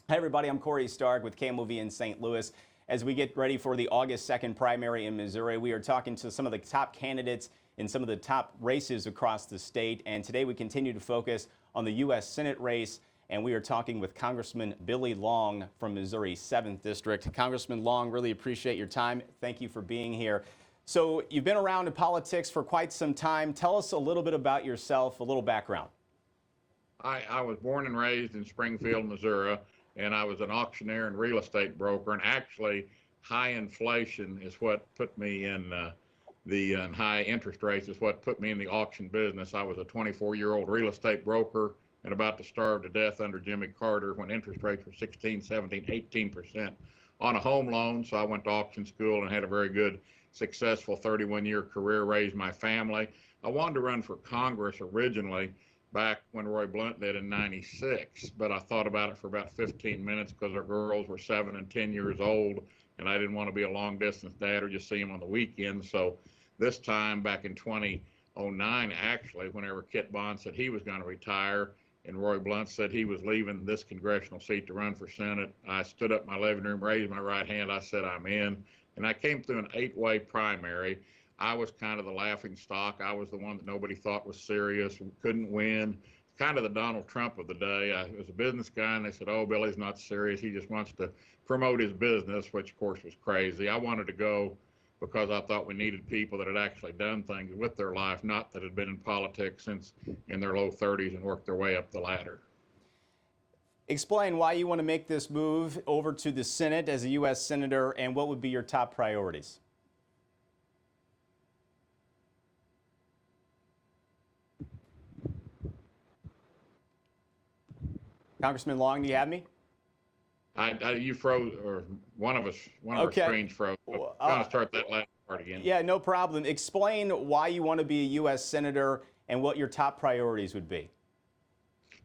Hi, everybody. I'm Corey Stark with KMOV in St. Louis. As we get ready for the August 2nd primary in Missouri, we are talking to some of the top candidates in some of the top races across the state. And today we continue to focus on the U.S. Senate race. And we are talking with Congressman Billy Long from Missouri's 7th District. Congressman Long, really appreciate your time. Thank you for being here. So you've been around in politics for quite some time. Tell us a little bit about yourself, a little background. I was born and raised in Springfield, Missouri, and I was an auctioneer and real estate broker. And actually, high inflation is what put me in high interest rates is what put me in the auction business. I was a 24-year-old real estate broker and about to starve to death under Jimmy Carter when interest rates were 16, 17, 18% on a home loan. So I went to auction school and had a very good, successful 31-year career, raised my family. I wanted to run for Congress originally back when Roy Blunt did in '96, but I thought about it for about 15 minutes because our girls were 7 and 10 years old, and I didn't want to be a long distance dad or just see them on the weekends. So this time back in 2009, actually, whenever Kit Bond said he was going to retire and Roy Blunt said he was leaving this congressional seat to run for Senate, I stood up in my living room, raised my right hand, I said, I'm in. And I came through an 8-way primary. I was kind of the laughing stock. I was the one that nobody thought was serious, couldn't win, kind of the Donald Trump of the day. I was a business guy, and they said, oh, Billy's not serious. He just wants to promote his business, which, of course, was crazy. I wanted to go because I thought we needed people that had actually done things with their life, not that had been in politics since in their low 30s and worked their way up the ladder. Explain why you want to make this move over to the Senate as a U.S. Senator, and what would be your top priorities? Congressman Long, do you have me? You froze, or one of our screens froze. I'll start that last part again. Yeah, no problem. Explain why you want to be a U.S. Senator and what your top priorities would be.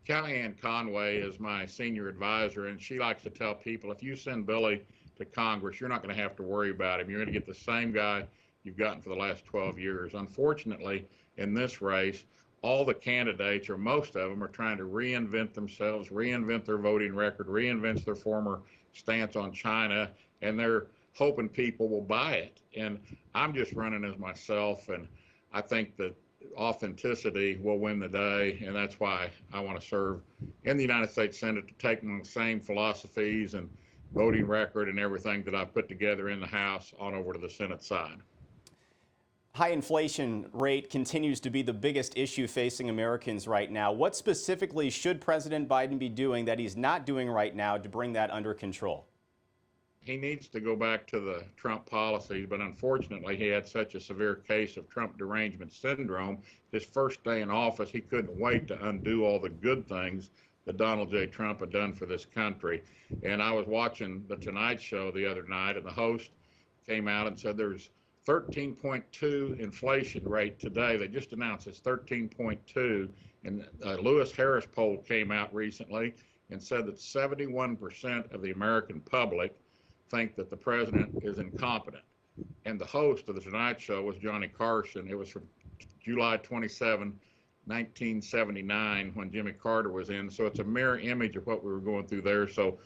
Kellyanne Conway is my senior advisor, and she likes to tell people, if you send Billy to Congress, you're not going to have to worry about him. You're going to get the same guy you've gotten for the last 12 years. Unfortunately, in this race, all the candidates, or most of them, are trying to reinvent themselves, reinvent their voting record, reinvent their former stance on China, and they're hoping people will buy it. And I'm just running as myself, and I think that authenticity will win the day, and that's why I want to serve in the United States Senate, to take the same philosophies and voting record and everything that I've put together in the House on over to the Senate side. High inflation rate continues to be the biggest issue facing Americans right now. What specifically should President Biden be doing that he's not doing right now to bring that under control? He needs to go back to the Trump policies, but unfortunately he had such a severe case of Trump derangement syndrome. His first day in office, he couldn't wait to undo all the good things that Donald J. Trump had done for this country. And I was watching the Tonight Show the other night, and the host came out and said there's 13.2 inflation rate today. They just announced it's 13.2. And Lewis Harris poll came out recently and said that 71% of the American public think that the president is incompetent. And the host of the Tonight Show was Johnny Carson. It was from July 27, 1979, when Jimmy Carter was in. So it's a mirror image of what we were going through there. So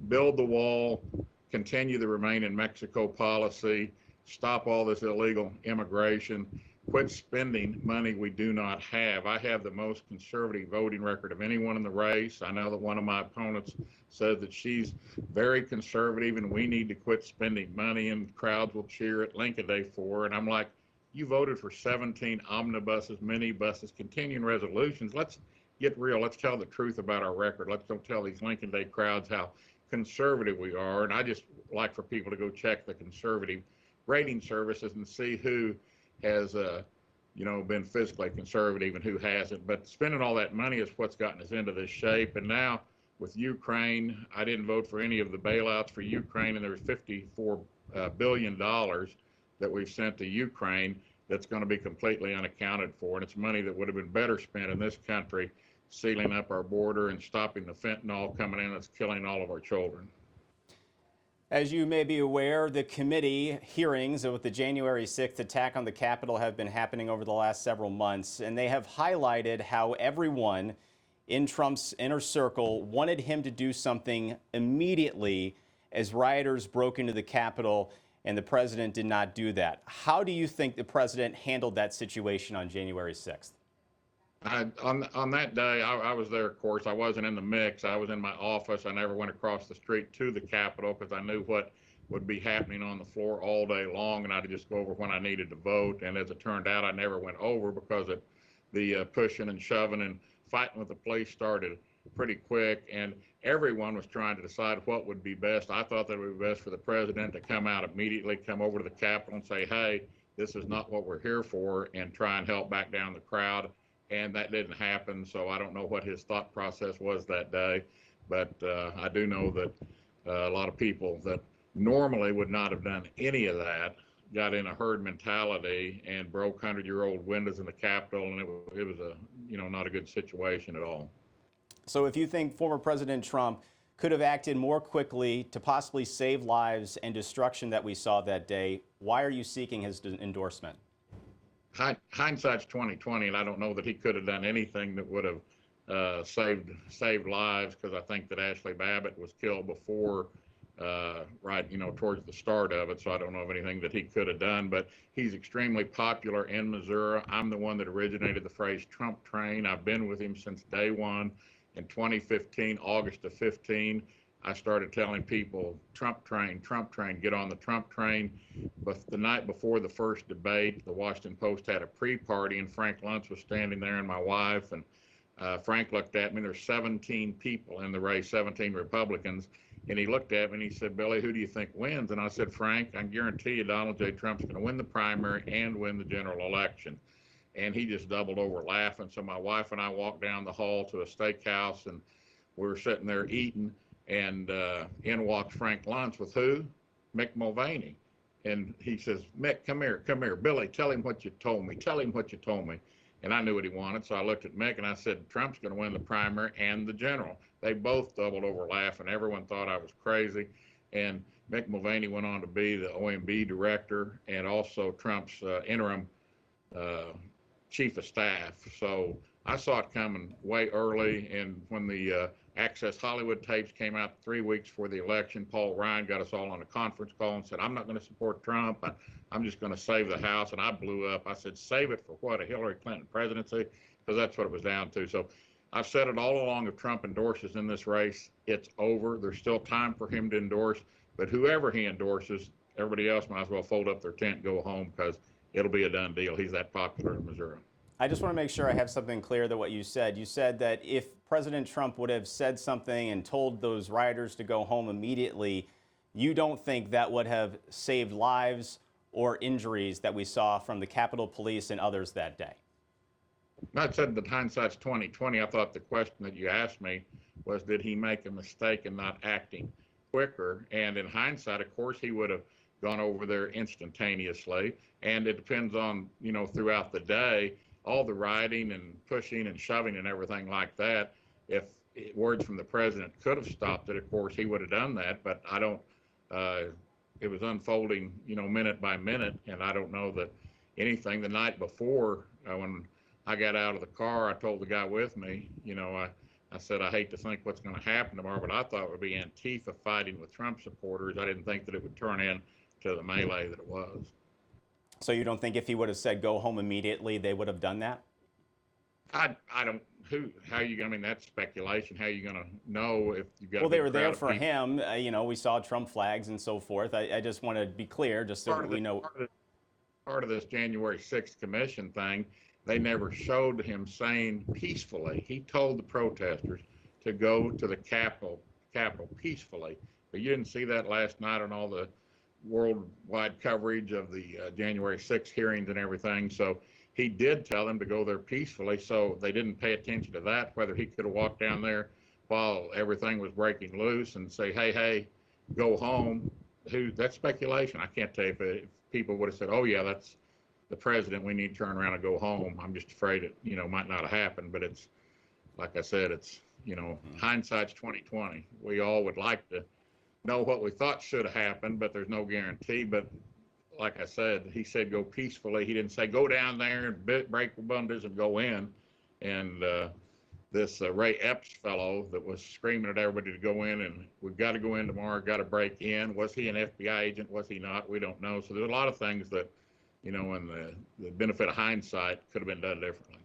build the wall, continue the Remain in Mexico policy, stop all this illegal immigration, quit spending money we do not have. I have the most conservative voting record of anyone in the race. I know that one of my opponents said that she's very conservative and we need to quit spending money, and crowds will cheer at Lincoln Day for her. And I'm like, you voted for 17 omnibuses, minibuses, continuing resolutions. Let's get real. Let's tell the truth about our record. Let's don't tell these Lincoln Day crowds how conservative we are. And I just like for people to go check the conservative rating services and see who has been fiscally conservative and who hasn't. But spending all that money is what's gotten us into this shape. And now with Ukraine, I didn't vote for any of the bailouts for Ukraine, and there's $54 billion that we've sent to Ukraine that's going to be completely unaccounted for. And it's money that would have been better spent in this country, sealing up our border and stopping the fentanyl coming in that's killing all of our children. As you may be aware, the committee hearings with the January 6th attack on the Capitol have been happening over the last several months, and they have highlighted how everyone in Trump's inner circle wanted him to do something immediately as rioters broke into the Capitol, and the president did not do that. How do you think the president handled that situation on January 6th? On that day, I was there, of course. I wasn't in the mix. I was in my office. I never went across the street to the Capitol because I knew what would be happening on the floor all day long, and I'd just go over when I needed to vote. And as it turned out, I never went over because the pushing and shoving and fighting with the police started pretty quick, and everyone was trying to decide what would be best. I thought that it would be best for the president to come out immediately, come over to the Capitol and say, hey, this is not what we're here for, and try and help back down the crowd. And that didn't happen, so I don't know what his thought process was that day. But I do know that a lot of people that normally would not have done any of that got in a herd mentality and broke 100-year-old windows in the Capitol, and it was a not a good situation at all. So if you think former President Trump could have acted more quickly to possibly save lives and destruction that we saw that day, why are you seeking his endorsement? Hindsight's 2020, and I don't know that he could have done anything that would have saved lives, because I think that Ashley Babbitt was killed before towards the start of it, so I don't know of anything that he could have done. But he's extremely popular in Missouri. I'm the one that originated the phrase Trump train. I've been with him since day one. In 2015, August of 15, I started telling people, Trump train, get on the Trump train. But the night before the first debate, the Washington Post had a pre-party, and Frank Luntz was standing there, and my wife, and Frank looked at me. There's 17 people in the race, 17 Republicans. And he looked at me and he said, Billy, who do you think wins? And I said, Frank, I guarantee you Donald J. Trump's going to win the primary and win the general election. And he just doubled over laughing. So my wife and I walked down the hall to a steakhouse, and we were sitting there eating, and in walks Frank Luntz with who? Mick Mulvaney. And he says, Mick, come here. Billy, tell him what you told me. And I knew what he wanted, so I looked at Mick and I said, Trump's going to win the primary and the general. They both doubled over laughing. Everyone thought I was crazy. And Mick Mulvaney went on to be the OMB director and also Trump's interim chief of staff. So I saw it coming way early. And when the Access Hollywood tapes came out 3 weeks before the election, Paul Ryan got us all on a conference call and said, I'm not going to support Trump. I'm just going to save the House. And I blew up. I said, save it for what? A Hillary Clinton presidency? Because that's what it was down to. So I've said it all along, if Trump endorses in this race, it's over. There's still time for him to endorse. But whoever he endorses, everybody else might as well fold up their tent and go home, because it'll be a done deal. He's that popular in Missouri. I just want to make sure I have something clear that what you said. You said that if President Trump would have said something and told those rioters to go home immediately, you don't think that would have saved lives or injuries that we saw from the Capitol Police and others that day. I said that hindsight's 2020. I thought the question that you asked me was, did he make a mistake in not acting quicker? And in hindsight, of course, he would have gone over there instantaneously. And it depends on, throughout the day, all the rioting and pushing and shoving and everything like that. If words from the president could have stopped it, of course, he would have done that. But I don't, it was unfolding, minute by minute. And I don't know that anything the night before, when I got out of the car, I told the guy with me, I said, I hate to think what's going to happen tomorrow, but I thought it would be Antifa fighting with Trump supporters. I didn't think that it would turn into the melee that it was. So you don't think if he would have said go home immediately, they would have done that? I don't, how you going to, that's speculation. How are you going to know if you've got Well, they were there for him. We saw Trump flags and so forth. I just want to be clear, just so we know. Part of this January 6th commission thing, they never showed him saying peacefully. He told the protesters to go to the Capitol peacefully. But you didn't see that last night on all the worldwide coverage of the January 6th hearings and everything. So he did tell them to go there peacefully. So they didn't pay attention to that, whether he could have walked down there while everything was breaking loose and say, hey, go home. That's speculation. I can't tell you if people would have said, oh, yeah, that's the president, we need to turn around and go home. I'm just afraid it, might not have happened. But it's, like I said, it's, hindsight's 2020. We all would like to know what we thought should have happened, but there's no guarantee. But like I said, he said go peacefully. He didn't say go down there and break windows and go in. And this Ray Epps fellow that was screaming at everybody to go in, and we've got to go in tomorrow, got to break in. Was he an FBI agent? Was he not? We don't know. So there's a lot of things that, in the benefit of hindsight, could have been done differently.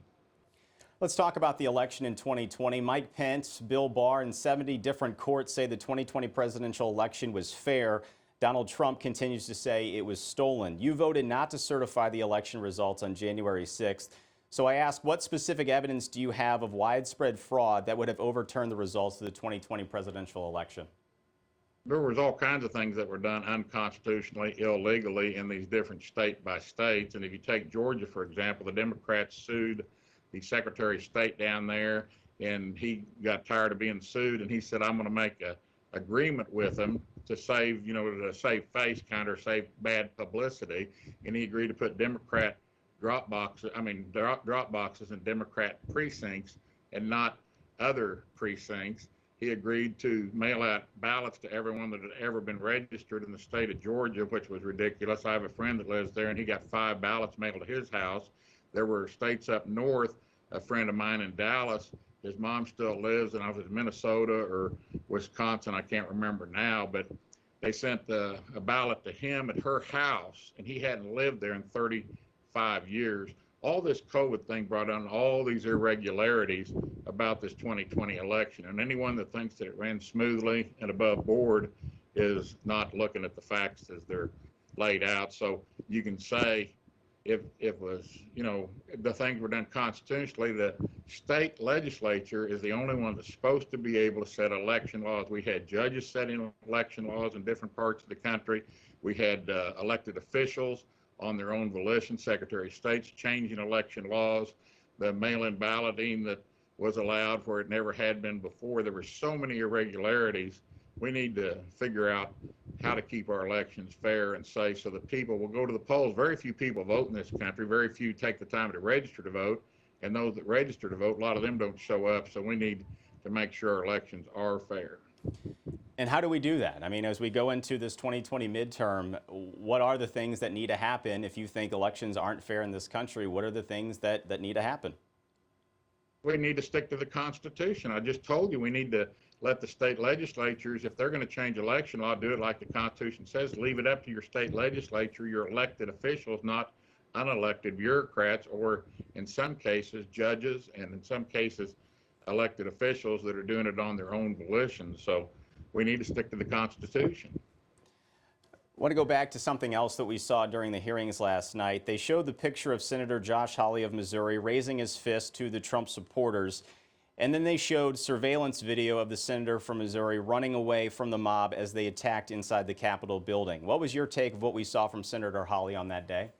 Let's talk about the election in 2020. Mike Pence, Bill Barr, and 70 different courts say the 2020 presidential election was fair. Donald Trump continues to say it was stolen. You voted not to certify the election results on January 6th. So I ask, what specific evidence do you have of widespread fraud that would have overturned the results of the 2020 presidential election? There was all kinds of things that were done unconstitutionally, illegally in these different state by states. And if you take Georgia, for example, the Democrats sued the Secretary of State down there, and he got tired of being sued, and he said, I'm going to make a agreement with him to save, to save face, kind of save bad publicity. And he agreed to put Democrat drop boxes in Democrat precincts and not other precincts. He agreed to mail out ballots to everyone that had ever been registered in the state of Georgia, which was ridiculous. I have a friend that lives there, and he got 5 ballots mailed to his house. There were states up north, a friend of mine in Dallas, his mom still lives, and I was in Minnesota or Wisconsin, I can't remember now, but they sent a ballot to him at her house, and he hadn't lived there in 35 years. All this COVID thing brought on all these irregularities about this 2020 election. And anyone that thinks that it ran smoothly and above board is not looking at the facts as they're laid out. So you can say if it was, the things were done constitutionally, the state legislature is the only one that's supposed to be able to set election laws. We had judges setting election laws in different parts of the country. We had elected officials on their own volition, Secretary of State's changing election laws, the mail-in balloting that was allowed where it never had been before. There were so many irregularities. We need to figure out how to keep our elections fair and safe so that people will go to the polls. Very few people vote in this country. Very few take the time to register to vote. And those that register to vote, a lot of them don't show up. So we need to make sure our elections are fair. And how do we do that? I mean, as we go into this 2020 midterm, what are the things that need to happen if you think elections aren't fair in this country? What are the things that need to happen? We need to stick to the Constitution. I just told you we need to let the state legislatures, if they're going to change election law, do it like the Constitution says. Leave it up to your state legislature, your elected officials, not unelected bureaucrats, or in some cases, judges, and in some cases, elected officials that are doing it on their own volition. So we need to stick to the Constitution. I want to go back to something else that we saw during the hearings last night. They showed the picture of Senator Josh Hawley of Missouri raising his fist to the Trump supporters. And then they showed surveillance video of the senator from Missouri running away from the mob as they attacked inside the Capitol building. What was your take of what we saw from Senator Hawley on that day?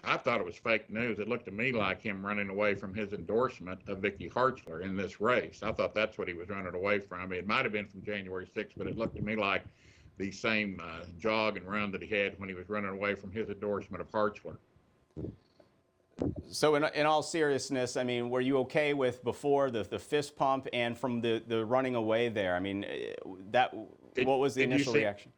I thought it was fake news. It looked to me like him running away from his endorsement of Vicky Hartzler in this race. I thought that's what he was running away from. It might have been from January 6th, but it looked to me like the same jog and run that he had when he was running away from his endorsement of Hartzler. So in all seriousness, I mean, were you okay with before the fist pump and from the running away there? I mean, what was the initial reaction?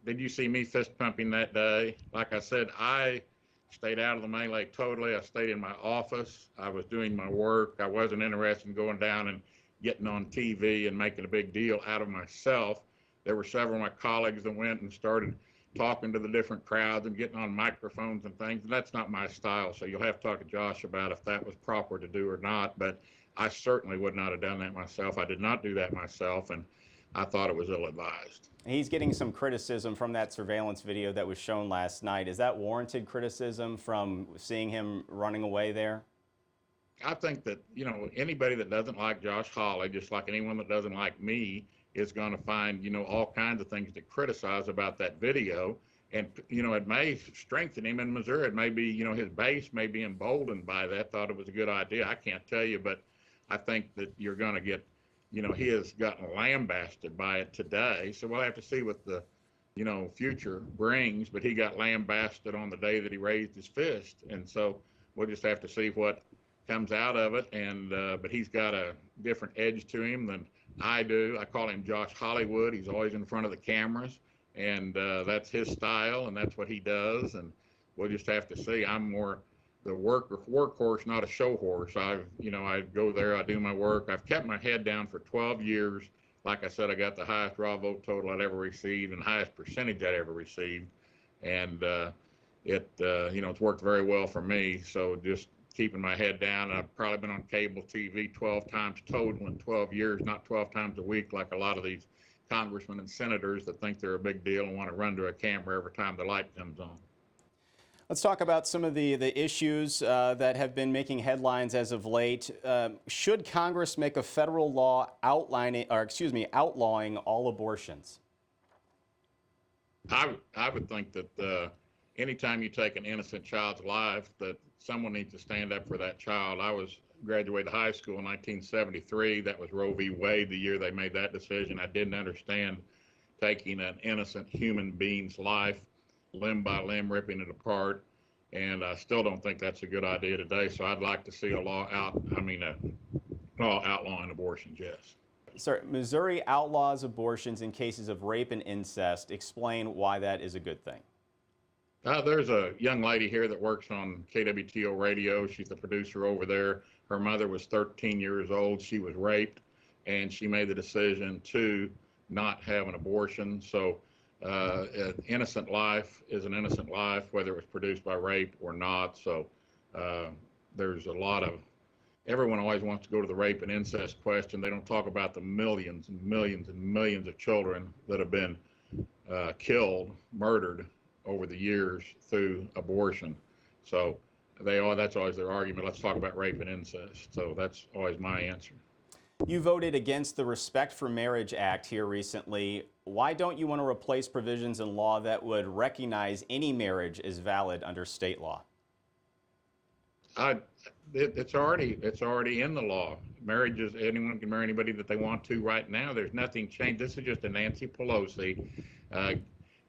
Did you see me fist pumping that day? Like I said, I stayed out of the melee totally. I stayed in my office. I was doing my work. I wasn't interested in going down and getting on TV and making a big deal out of myself. There were several of my colleagues that went and started talking to the different crowds and getting on microphones and things. And that's not my style. So you'll have to talk to Josh about if that was proper to do or not. But I certainly would not have done that myself. I did not do that myself. And I thought it was ill-advised. He's getting some criticism from that surveillance video that was shown last night. Is that warranted criticism from seeing him running away there? I think that, anybody that doesn't like Josh Hawley, just like anyone that doesn't like me, is going to find, all kinds of things to criticize about that video. And, it may strengthen him in Missouri. It may be, his base may be emboldened by that, thought it was a good idea. I can't tell you, but I think that you're going to get, he has gotten lambasted by it today. So we'll have to see what the, future brings. But he got lambasted on the day that he raised his fist. And so we'll just have to see what comes out of it. And but he's got a different edge to him than I do. I call him Josh Hollywood. He's always in front of the cameras. And that's his style, and that's what he does. And we'll just have to see. I'm more workhorse, not a show horse. I go there, I do my work. I've kept my head down for 12 years. Like I said, I got the highest raw vote total I'd ever received and highest percentage I'd ever received. And it's worked very well for me. So just keeping my head down. I've probably been on cable TV 12 times total in 12 years, not 12 times a week like a lot of these congressmen and senators that think they're a big deal and want to run to a camera every time the light comes on. Let's talk about some of the issues that have been making headlines as of late. Should Congress make a federal law outlawing all abortions? I would think that anytime you take an innocent child's life, that someone needs to stand up for that child. I graduated high school in 1973. That was Roe v. Wade, the year they made that decision. I didn't understand taking an innocent human being's life, limb by limb, ripping it apart. And I still don't think that's a good idea today. So I'd like to see a law outlawing abortions, yes. Sir, Missouri outlaws abortions in cases of rape and incest. Explain why that is a good thing. There's a young lady here that works on KWTO radio. She's the producer over there. Her mother was 13 years old. She was raped, and she made the decision to not have an abortion. So an innocent life is an innocent life, whether it was produced by rape or not. So there's a lot of, everyone always wants to go to the rape and incest question. They don't talk about the millions and millions and millions of children that have been killed, murdered over the years through abortion. So that's always their argument. Let's talk about rape and incest. So that's always my answer. You voted against the Respect for Marriage Act here recently. Why don't you want to replace provisions in law that would recognize any marriage as valid under state law? It's already in the law. Marriages, anyone can marry anybody that they want to right now. There's nothing changed. This is just a Nancy Pelosi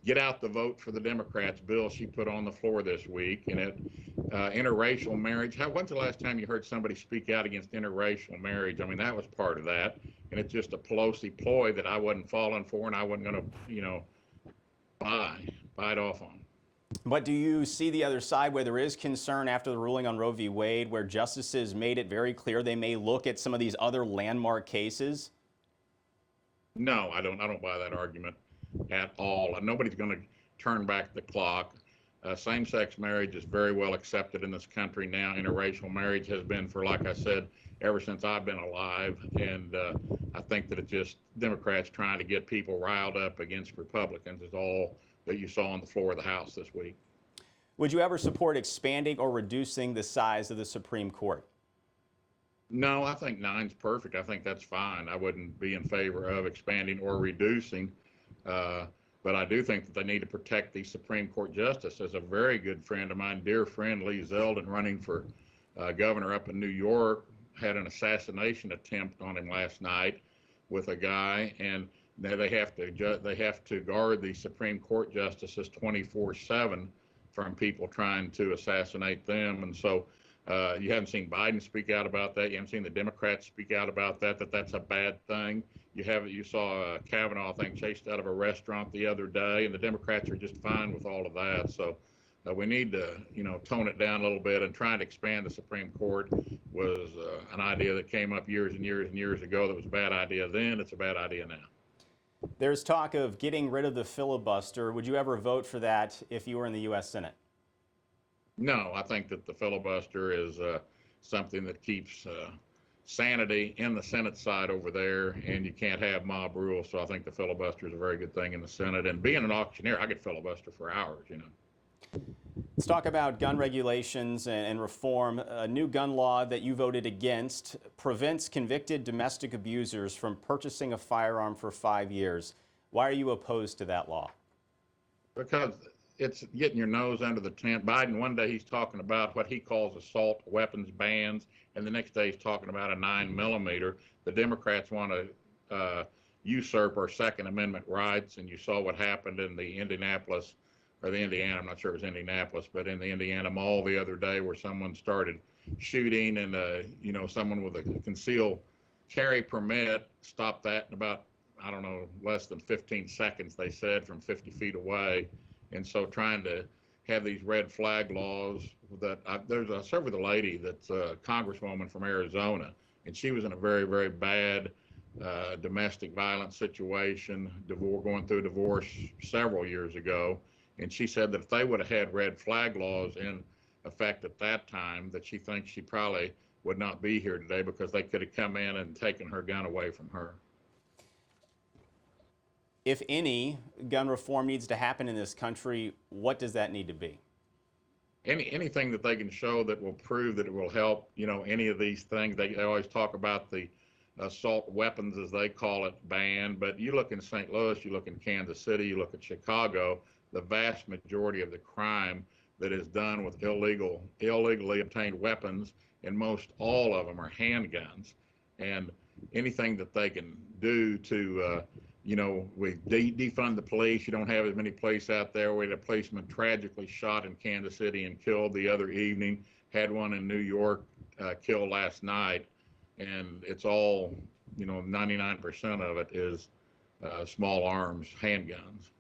get out the vote for the Democrats bill she put on the floor this week. And interracial marriage. When's the last time you heard somebody speak out against interracial marriage? I mean, that was part of that. And it's just a Pelosi ploy that I wasn't falling for and I wasn't going to, bite off on. But do you see the other side where there is concern after the ruling on Roe v. Wade, where justices made it very clear they may look at some of these other landmark cases? No, I don't buy that argument at all. Nobody's going to turn back the clock. Same-sex marriage is very well accepted in this country now. Interracial marriage has been for, like I said, ever since I've been alive. And I think that it's just Democrats trying to get people riled up against Republicans is all that you saw on the floor of the House this week. Would you ever support expanding or reducing the size of the Supreme Court? No, I think 9's perfect. I think that's fine. I wouldn't be in favor of expanding or reducing. But I do think that they need to protect the Supreme Court justice. As a very good friend of mine, dear friend Lee Zeldin, running for governor up in New York, had an assassination attempt on him last night with a guy, and they have to guard the Supreme Court justices 24/7 from people trying to assassinate them. And so you haven't seen Biden speak out about that. You haven't seen the Democrats speak out about that's a bad thing. You saw Kavanaugh, I think, chased out of a restaurant the other day, and the Democrats are just fine with all of that. So we need to, tone it down a little bit, and trying to expand the Supreme Court was an idea that came up years and years and years ago. That was a bad idea then. It's a bad idea now. There's talk of getting rid of the filibuster. Would you ever vote for that if you were in the U.S. Senate? No, I think that the filibuster is something that keeps sanity in the Senate side over there, and you can't have mob rule. So I think the filibuster is a very good thing in the Senate. And being an auctioneer, I could filibuster for hours, Let's talk about gun regulations and reform. A new gun law that you voted against prevents convicted domestic abusers from purchasing a firearm for 5 years. Why are you opposed to that law? Because it's getting your nose under the tent. Biden, one day he's talking about what he calls assault weapons bans, and the next day he's talking about a 9mm. The Democrats want to usurp our Second Amendment rights, and you saw what happened in the Indianapolis, or the Indiana, I'm not sure it was Indianapolis, but in the Indiana Mall the other day, where someone started shooting, and someone with a concealed carry permit stopped that in about, I don't know, less than 15 seconds, they said, from 50 feet away. And so trying to have these red flag laws that there's a served with a lady that's a congresswoman from Arizona, and she was in a very, very bad domestic violence situation, going through divorce several years ago. And she said that if they would have had red flag laws in effect at that time, that she thinks she probably would not be here today because they could have come in and taken her gun away from her. If any gun reform needs to happen in this country, what does that need to be? Anything that they can show that will prove that it will help, any of these things. They always talk about the assault weapons, as they call it, ban. But you look in St. Louis, you look in Kansas City, you look at Chicago, the vast majority of the crime that is done with illegally obtained weapons, and most all of them are handguns. And anything that they can do to we defund the police. You don't have as many police out there. We had a policeman tragically shot in Kansas City and killed the other evening. Had one in New York killed last night. And it's all, 99% of it is small arms, handguns.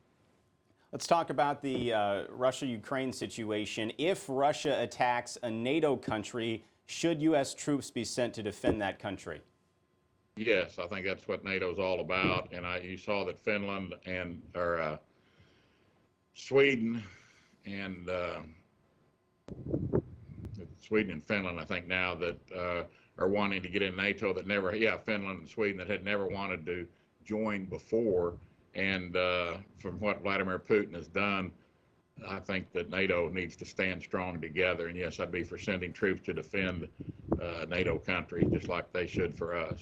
Let's talk about the Russia-Ukraine situation. If Russia attacks a NATO country, should U.S. troops be sent to defend that country? Yes, I think that's what NATO's all about. And you saw that Finland or Sweden and Finland, I think now that are wanting to get in NATO Finland and Sweden that had never wanted to join before. And from what Vladimir Putin has done, I think that NATO needs to stand strong together. And yes, I'd be for sending troops to defend NATO countries just like they should for us.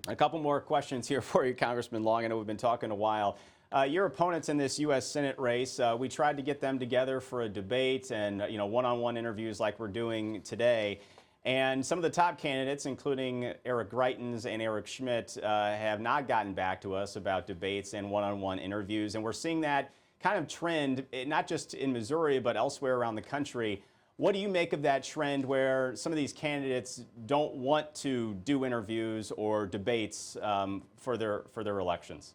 A couple more questions here for you, Congressman Long. I know we've been talking a while. Your opponents in this U.S. Senate race, we tried to get them together for a debate and one-on-one interviews like we're doing today. And some of the top candidates, including Eric Greitens and Eric Schmidt, have not gotten back to us about debates and one-on-one interviews. And we're seeing that kind of trend, not just in Missouri, but elsewhere around the country. What do you make of that trend where some of these candidates don't want to do interviews or debates for their elections?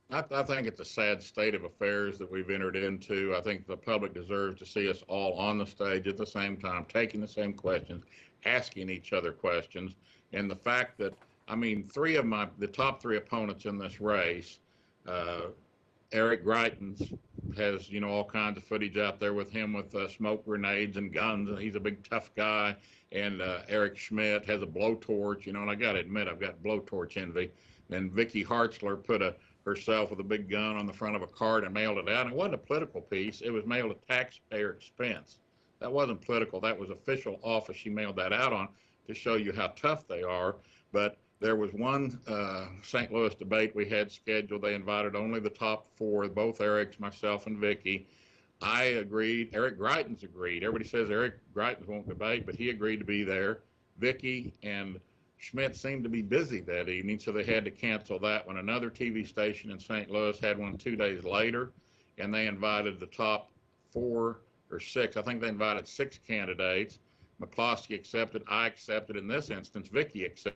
I think it's a sad state of affairs that we've entered into. I think the public deserves to see us all on the stage at the same time, taking the same questions, asking each other questions. And the fact that, the top three opponents in this race, Eric Greitens has, all kinds of footage out there with him with smoke grenades and guns, and he's a big tough guy. And Eric Schmidt has a blowtorch, and I got to admit, I've got blowtorch envy. And Vicky Hartzler put herself with a big gun on the front of a cart and mailed it out. And it wasn't a political piece. It was mailed at taxpayer expense. That wasn't political. That was official office. She mailed that out on to show you how tough they are. But there was one St. Louis debate we had scheduled. They invited only the top four, both Eric's, myself, and Vicky. I agreed. Eric Greitens agreed. Everybody says Eric Greitens won't debate, but he agreed to be there. Vicky and Schmidt seemed to be busy that evening, so they had to cancel that one. Another TV station in St. Louis had one 2 days later, and they invited the top 4 or 6. I think they invited 6 candidates. McCloskey accepted. I accepted. In this instance, Vicky accepted.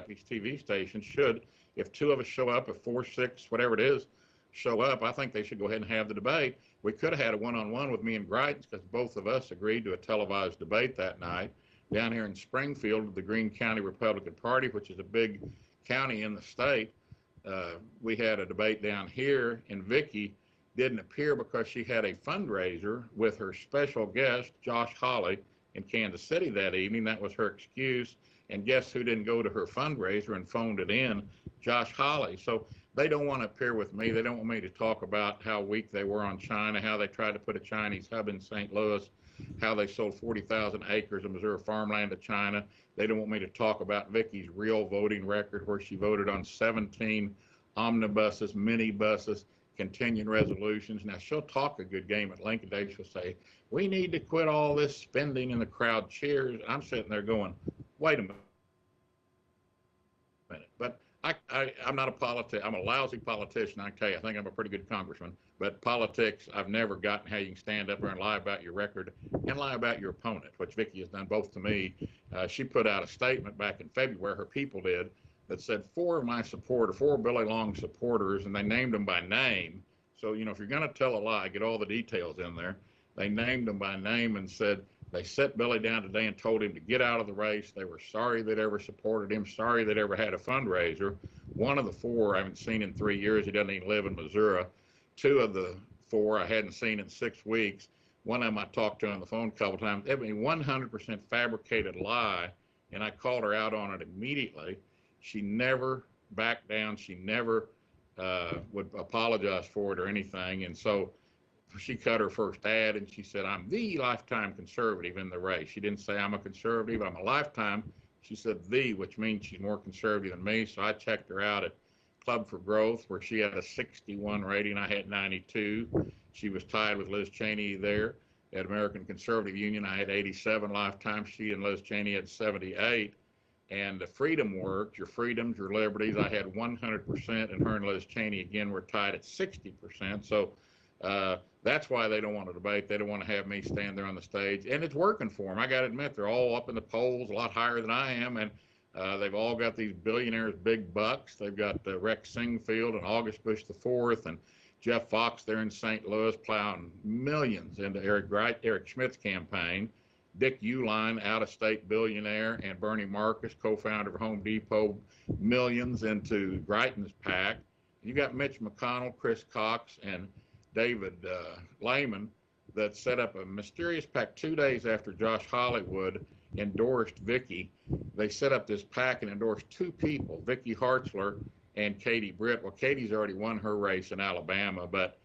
These TV stations should, if 2 of us show up, if 4, 6, whatever it is, show up, I think they should go ahead and have the debate. We could have had a one-on-one with me and Greitens because both of us agreed to a televised debate that night down here in Springfield with the Greene County Republican Party, which is a big county in the state. We had a debate down here, and Vicky didn't appear because she had a fundraiser with her special guest, Josh Hawley, in Kansas City that evening. That was her excuse. And guess who didn't go to her fundraiser and phoned it in? Josh Hawley. So they don't want to appear with me. They don't want me to talk about how weak they were on China, how they tried to put a Chinese hub in St. Louis, how they sold 40,000 acres of Missouri farmland to China. They don't want me to talk about Vicky's real voting record, where she voted on 17 omnibuses, minibuses, continuing resolutions. Now, she'll talk a good game at Lincoln Day. She'll say, we need to quit all this spending, and the crowd cheers. I'm sitting there going, wait a minute. But I'm not a politician. I'm a lousy politician, I tell you. I think I'm a pretty good congressman. But politics, I've never gotten how you can stand up there and lie about your record and lie about your opponent, which Vicky has done both to me. She put out a statement back in February, her people did, that said 4 of my supporters, 4 Billy Long supporters, and they named them by name, So, if you're going to tell a lie, get all the details in there. They named him by name and said they set Billy down today and told him to get out of the race. They were sorry they'd ever supported him, sorry they'd ever had a fundraiser. One of the four I haven't seen in 3 years. He doesn't even live in Missouri. Two of the four I hadn't seen in 6 weeks. One of them I talked to on the phone a couple of times. It was a 100% fabricated lie, and I called her out on it immediately. She never backed down. She never would apologize for it or anything. And so she cut her first ad and she said, I'm the lifetime conservative in the race. She didn't say I'm a conservative, I'm a lifetime. She said the, which means she's more conservative than me. So I checked her out at Club for Growth, where she had a 61 rating. I had 92. She was tied with Liz Cheney there. At American Conservative Union, I had 87 lifetime. She and Liz Cheney had 78. And the freedom worked, your freedoms, your liberties, I had 100%, and her and Liz Cheney, again, were tied at 60%. So that's why they don't want to debate. They don't want to have me stand there on the stage. And it's working for them. I got to admit, they're all up in the polls, a lot higher than I am. And they've all got these billionaires, big bucks. They've got Rex Singfield and August Bush IV and Jeff Fox there in St. Louis plowing millions into Eric Schmidt's campaign. Dick Uihlein, out-of-state billionaire, and Bernie Marcus, co-founder of Home Depot, millions into Greitens' PAC. You got Mitch McConnell, Chris Cox, and David Lehman that set up a mysterious PAC 2 days after Josh Hollywood endorsed Vicky. They set up this PAC and endorsed two people, Vicky Hartzler and Katie Britt. Well, Katie's already won her race in Alabama, but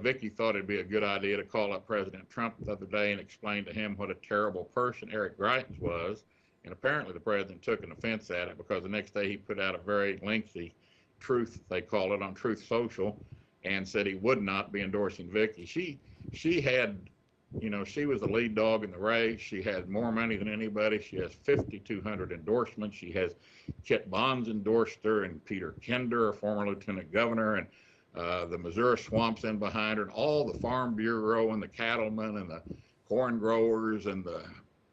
Vicky thought it'd be a good idea to call up President Trump the other day and explain to him what a terrible person Eric Greitens was. And apparently the president took an offense at it, because the next day he put out a very lengthy truth, they call it, on Truth Social, and said he would not be endorsing Vicky. She had, she was the lead dog in the race. She had more money than anybody. She has 5,200 endorsements. She has Kit Bonds endorsed her, and Peter Kinder, a former lieutenant governor, and the Missouri Swamp's in behind her, and all the Farm Bureau and the cattlemen and the corn growers and the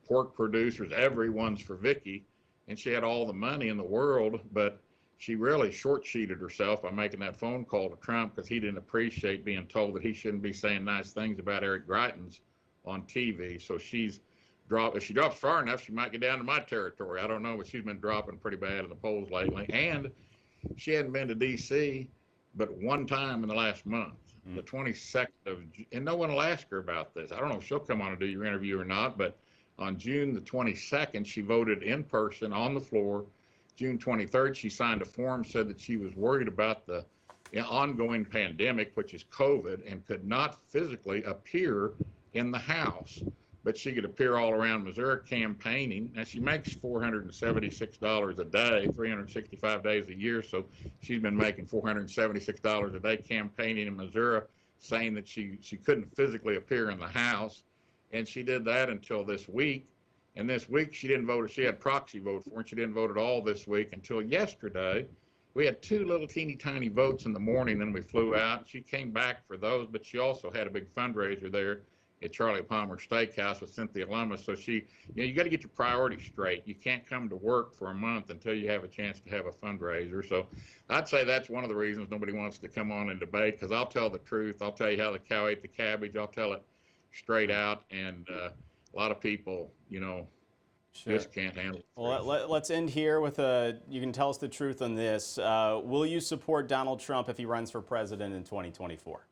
pork producers, everyone's for Vicky. And she had all the money in the world, but she really short-sheeted herself by making that phone call to Trump, because he didn't appreciate being told that he shouldn't be saying nice things about Eric Greitens on TV. So she's dropped. If she drops far enough, she might get down to my territory. I don't know, but she's been dropping pretty bad in the polls lately. And she hadn't been to D.C. but one time in the last month, the 22nd of, and no one will ask her about this. I don't know if she'll come on and do your interview or not, but on June the 22nd, she voted in person on the floor. June 23rd, she signed a form, said that she was worried about the ongoing pandemic, which is COVID, and could not physically appear in the House, but she could appear all around Missouri campaigning. Now, she makes $476 a day, 365 days a year, so she's been making $476 a day campaigning in Missouri, saying that she couldn't physically appear in the House. And she did that until this week. And this week she didn't vote. She had proxy vote for, and she didn't vote at all this week until yesterday. We had two little teeny tiny votes in the morning, and we flew out. She came back for those, but she also had a big fundraiser there at Charlie Palmer Steakhouse with Cynthia Lummis. So you got to get your priorities straight. You can't come to work for a month until you have a chance to have a fundraiser. So I'd say that's one of the reasons nobody wants to come on and debate, because I'll tell the truth. I'll tell you how the cow ate the cabbage. I'll tell it straight out. And a lot of people, Sure. just can't handle it. Well, let's end here with you can tell us the truth on this. Will you support Donald Trump if he runs for president in 2024?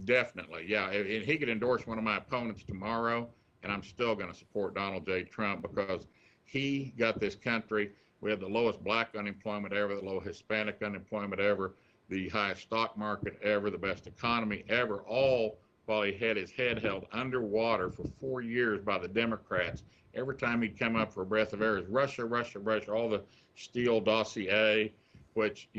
Definitely, yeah. And he could endorse one of my opponents tomorrow, and I'm still going to support Donald J. Trump, because he got this country. We had the lowest black unemployment ever, the lowest Hispanic unemployment ever, the highest stock market ever, the best economy ever, all while he had his head held underwater for 4 years by the Democrats. Every time he'd come up for a breath of air, is Russia, Russia, Russia, all the Steele dossier, which,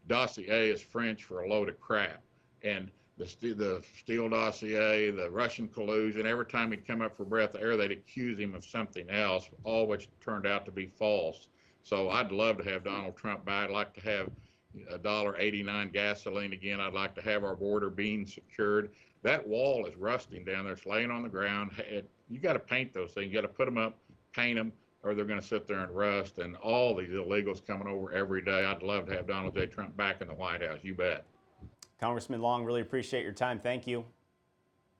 dossier is French for a load of crap. And the Steele dossier, the Russian collusion, every time he'd come up for a breath of air, they'd accuse him of something else, all which turned out to be false. So I'd love to have Donald Trump back. I'd like to have $1.89 gasoline again. I'd like to have our border being secured. That wall is rusting down there. It's laying on the ground. You got to paint those things. You got to put them up, paint them, or they're going to sit there and rust. And all these illegals coming over every day. I'd love to have Donald J. Trump back in the White House. You bet. Congressman Long, really appreciate your time. Thank you.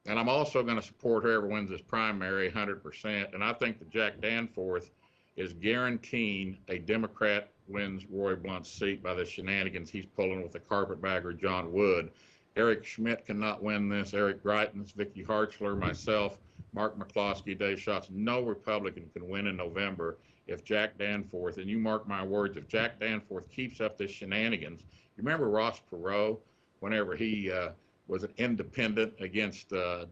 And I'm also going to support whoever wins this primary 100%. And I think that Jack Danforth is guaranteeing a Democrat wins Roy Blunt's seat by the shenanigans he's pulling with the carpetbagger John Wood. Eric Schmidt cannot win this. Eric Greitens, Vicky Hartzler, myself, Mark McCloskey, Dave Schatz. No Republican can win in November if Jack Danforth, and you mark my words, if Jack Danforth keeps up this shenanigans. You remember Ross Perot, whenever he was an independent against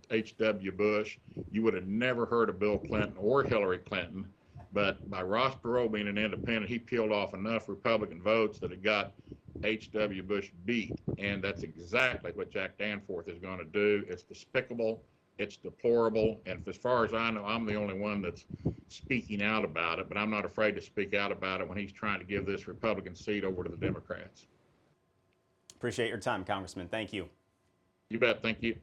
H.W. Bush, you would have never heard of Bill Clinton or Hillary Clinton. But by Ross Perot being an independent, he peeled off enough Republican votes that it got H.W. Bush beat. And that's exactly what Jack Danforth is going to do. It's despicable. It's deplorable. And as far as I know, I'm the only one that's speaking out about it. But I'm not afraid to speak out about it when he's trying to give this Republican seat over to the Democrats. Appreciate your time, Congressman. Thank you. You bet. Thank you.